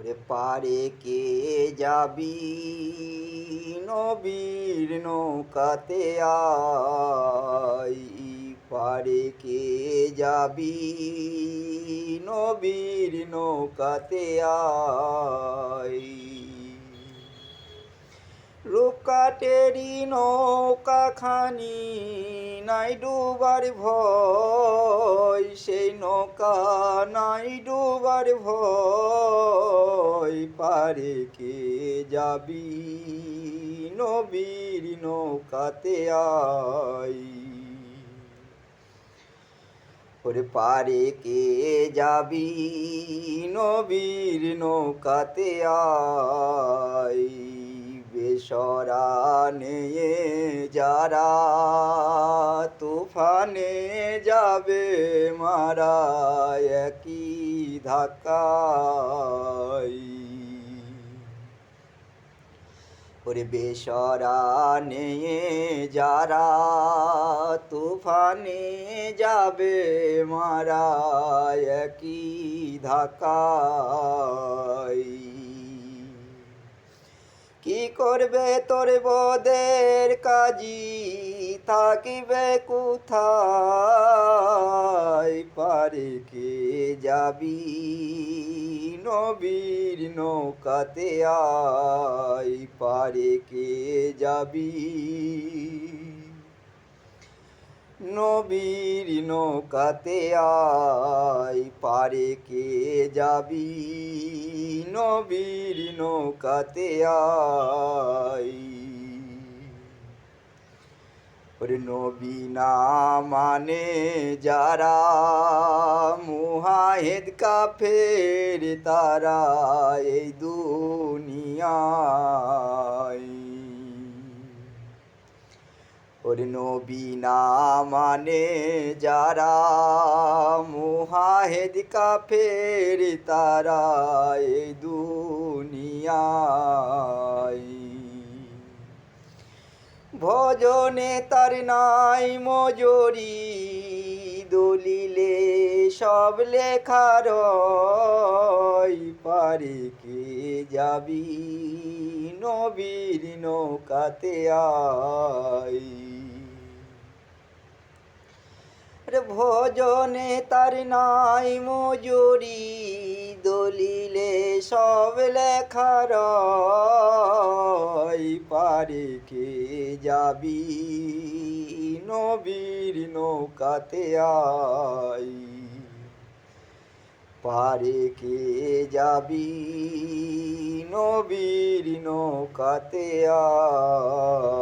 ওরে পারে কে যাবি নবীর নৌকাতে আই, পারে কে যাবি নবীর নৌকাতে আই। রূপকাঠেরি নৌকাখানি নাই ডুবার ভয়, সেই নৌকা নাই ডুবার ভয়, পারে কে যাবি নবীর নৌকাতে আই। ওরে পারে কে যাবি নবীর নৌকাতে আই, বেসরা নিয়ে যারা তুফানে যাবে মারা একই ধাক্কায়। ওরে বেসরা নিয়ে যারা তুফানে যাবে মারা একই ধাক্কায়। কি করবে তোর বদের কাজী থাকিবে কোথায়, পারে কে যাবি নবীর নৌকাতে আই, পারে কে যাবি নবীর নৌকাতে আই, পারে কে যাবি নবীর নৌকাতে আই। ওরে নবী না মানে যারা মুহাহিদ কাফের তারা এই দুনিয়ায়। ওরে নবী না মানে যারা মুহাহিদ কাফের তারা এই দুনিয়ায়। ভজনে তার নাই মজুরি দলিলে সব লেখা রয়, পারে কে যাবি নবীর নৌকাতে আই। ভজনে তার নাই মজুরি দলিলে সব লেখা রয়, পারে কে যাবি নবীর নৌকাতে আই, পারে কে যাবি নবীর নৌকাতে আই।